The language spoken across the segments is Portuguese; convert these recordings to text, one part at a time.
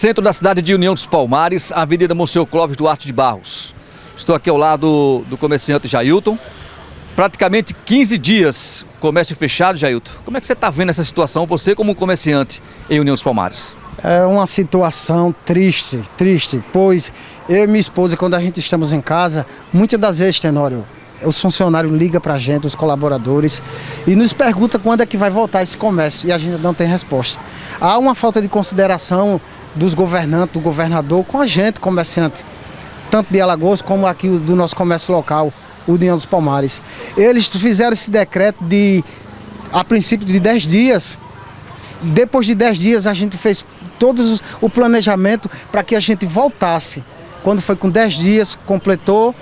Centro da cidade de União dos Palmares, Avenida Monsenhor Clóvis Duarte de Barros. Estou aqui ao lado do comerciante Jailton. Praticamente 15 dias comércio fechado, Jailton. Como é que você está vendo essa situação, você como comerciante em União dos Palmares? É uma situação triste, pois eu e minha esposa, quando a gente estamos em casa, muitas das vezes, Tenório, os funcionários ligam para a gente, os colaboradores, e nos perguntam quando é que vai voltar esse comércio, e a gente não tem resposta. Há uma falta de consideração dos governantes, do governador, com a gente, comerciante, tanto de Alagoas como aqui do nosso comércio local, União dos Palmares. Eles fizeram esse decreto a princípio de 10 dias. Depois de 10 dias a gente fez todo o planejamento para que a gente voltasse. Quando foi com 10 dias, completou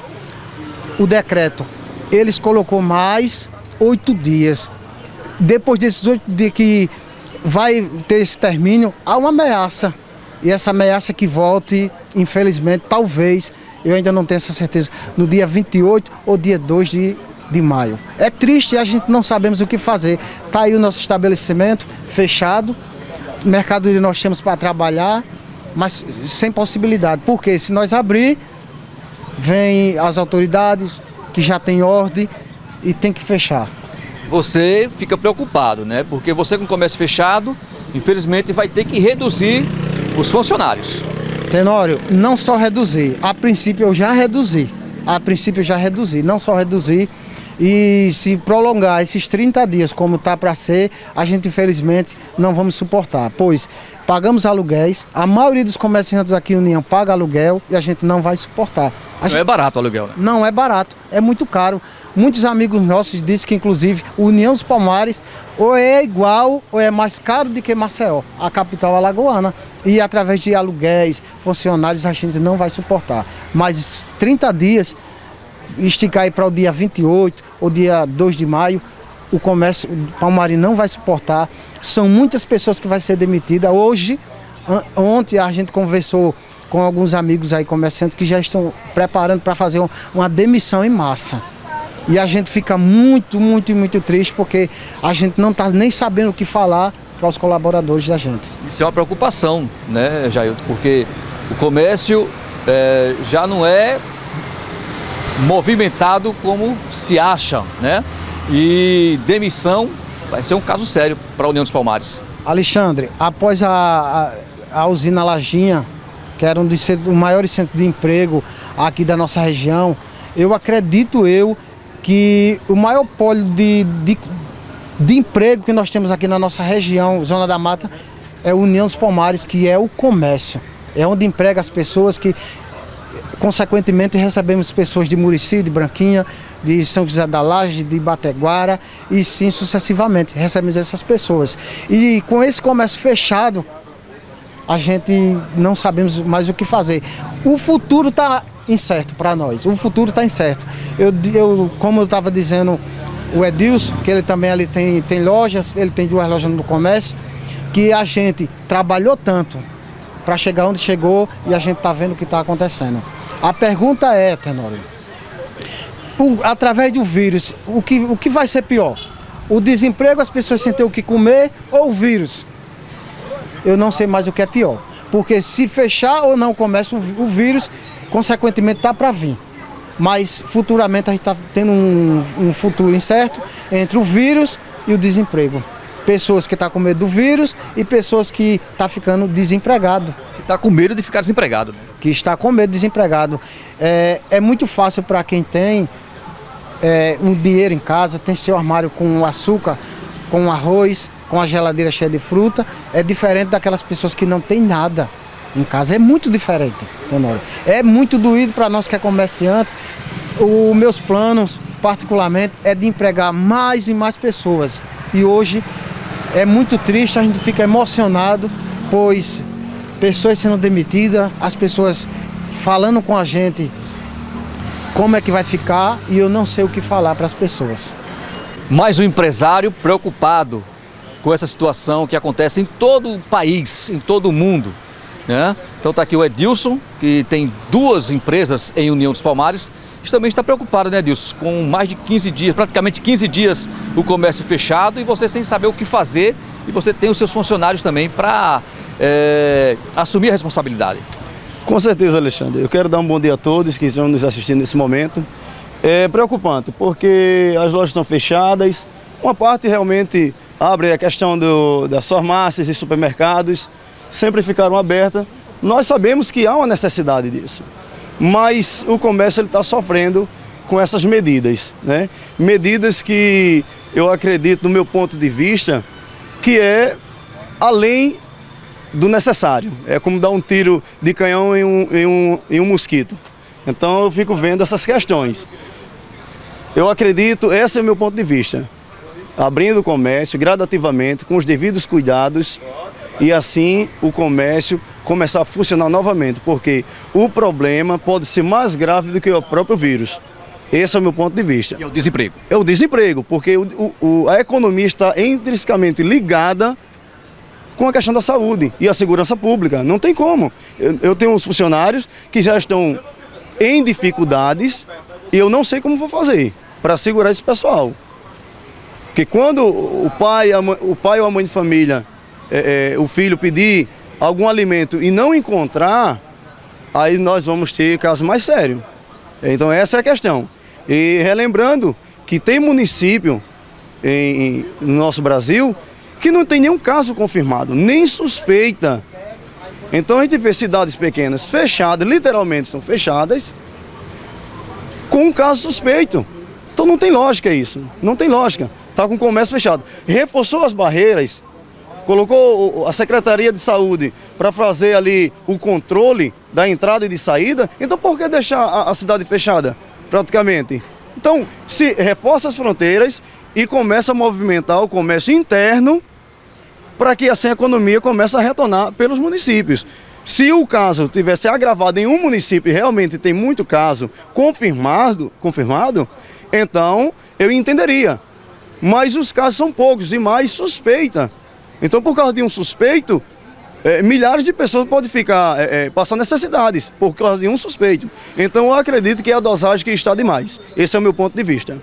o decreto. Eles colocou mais 8 dias. Depois desses 8 dias que vai ter esse término, há uma ameaça. E essa ameaça que volte, infelizmente, talvez, eu ainda não tenho essa certeza, no dia 28 ou dia 2 de maio. É triste, a gente não sabemos o que fazer. Está aí o nosso estabelecimento fechado, mercadoria nós temos para trabalhar, mas sem possibilidade. Porque se nós abrir, vem as autoridades que já tem ordem e tem que fechar. Você fica preocupado, né? Porque você com o comércio fechado, infelizmente vai ter que reduzir os funcionários. Tenório, não só reduzir, a princípio eu já reduzi, não só reduzir, e se prolongar esses 30 dias como está para ser, a gente infelizmente não vamos suportar, pois pagamos aluguéis, a maioria dos comerciantes aqui em União paga aluguel e a gente não vai suportar. Não é barato o aluguel, né? Não é barato, é muito caro. Muitos amigos nossos dizem que inclusive União dos Palmares ou é igual ou é mais caro do que Maceió, a capital alagoana. E através de aluguéis, funcionários, a gente não vai suportar. Mas 30 dias, esticar aí para o dia 28 ou dia 2 de maio, o comércio palmarense não vai suportar. São muitas pessoas que vão ser demitidas. Hoje, ontem a gente conversou com alguns amigos aí comerciantes que já estão preparando para fazer uma demissão em massa. E a gente fica muito triste porque a gente não está nem sabendo o que falar para os colaboradores da gente. Isso é uma preocupação, né, Jailton? Porque o comércio já não é movimentado como se acha, né? E demissão vai ser um caso sério para a União dos Palmares. Alexandre, após a usina Lajinha, que era um dos maiores centros de emprego aqui da nossa região, eu acredito que o maior polo de emprego que nós temos aqui na nossa região, Zona da Mata, é a União dos Palmares, que é o comércio. É onde emprega as pessoas que, consequentemente, recebemos pessoas de Murici, de Branquinha, de São José da Laje, de Bateguara e sim sucessivamente recebemos essas pessoas. E com esse comércio fechado, a gente não sabemos mais o que fazer. O futuro está incerto para nós, o futuro está incerto. Como eu estava dizendo, o Edilson, que ele também ali tem lojas, ele tem 2 lojas no comércio, que a gente trabalhou tanto para chegar onde chegou e a gente está vendo o que está acontecendo. A pergunta é, Tenório, através do vírus, o que vai ser pior? O desemprego, as pessoas sem ter o que comer, ou o vírus? Eu não sei mais o que é pior, porque se fechar ou não o comércio, o vírus, consequentemente, está para vir. Mas futuramente a gente está tendo um futuro incerto entre o vírus e o desemprego. Pessoas que estão com medo do vírus e pessoas que estão ficando desempregadas. Está com medo de ficar desempregado. Que está com medo de desempregado. É muito fácil para quem tem um dinheiro em casa, tem seu armário com açúcar, com arroz, com a geladeira cheia de fruta. É diferente daquelas pessoas que não têm nada em casa. É muito diferente, Tenório. É muito doído para nós que é comerciante. Os meus planos, particularmente, é de empregar mais e mais pessoas. E hoje é muito triste, a gente fica emocionado, pois pessoas sendo demitidas, as pessoas falando com a gente como é que vai ficar e eu não sei o que falar para as pessoas. Mais um empresário preocupado com essa situação que acontece em todo o país, em todo o mundo, né? Então está aqui o Edilson, que tem 2 empresas em União dos Palmares, e também está preocupado, né, Edilson, com mais de 15 dias, praticamente 15 dias o comércio fechado e você sem saber o que fazer, e você tem os seus funcionários também para assumir a responsabilidade? Com certeza, Alexandre. Eu quero dar um bom dia a todos que estão nos assistindo nesse momento. É preocupante, porque as lojas estão fechadas. Uma parte realmente abre a questão das farmácias e supermercados, sempre ficaram abertas. Nós sabemos que há uma necessidade disso, mas o comércio está sofrendo com essas medidas, né? Medidas que eu acredito, do meu ponto de vista, que é além do necessário. É como dar um tiro de canhão em um mosquito. Então eu fico vendo essas questões. Eu acredito, esse é o meu ponto de vista. Abrindo o comércio gradativamente, com os devidos cuidados, e assim o comércio começar a funcionar novamente, porque o problema pode ser mais grave do que o próprio vírus. Esse é o meu ponto de vista. E é o desemprego? É o desemprego, porque a economia está intrinsecamente ligada com a questão da saúde e a segurança pública. Não tem como. Eu tenho uns funcionários que já estão em dificuldades e eu não sei como vou fazer para segurar esse pessoal. Porque quando o pai ou a mãe de família, o filho pedir algum alimento e não encontrar, aí nós vamos ter caso mais sério. Então essa é a questão. E relembrando que tem município no nosso Brasil que não tem nenhum caso confirmado, nem suspeita. Então a gente vê cidades pequenas fechadas, literalmente estão fechadas, com um caso suspeito. Então não tem lógica isso, não tem lógica. Está com o comércio fechado. Reforçou as barreiras, colocou a Secretaria de Saúde para fazer ali o controle da entrada e de saída, então por que deixar a cidade fechada, praticamente? Então, se reforça as fronteiras e começa a movimentar o comércio interno, para que assim a economia comece a retornar pelos municípios. Se o caso tivesse agravado em um município e realmente tem muito caso confirmado, então eu entenderia. Mas os casos são poucos e mais suspeita. Então, por causa de um suspeito, milhares de pessoas podem ficar passando necessidades por causa de um suspeito. Então, eu acredito que é a dosagem que está demais. Esse é o meu ponto de vista.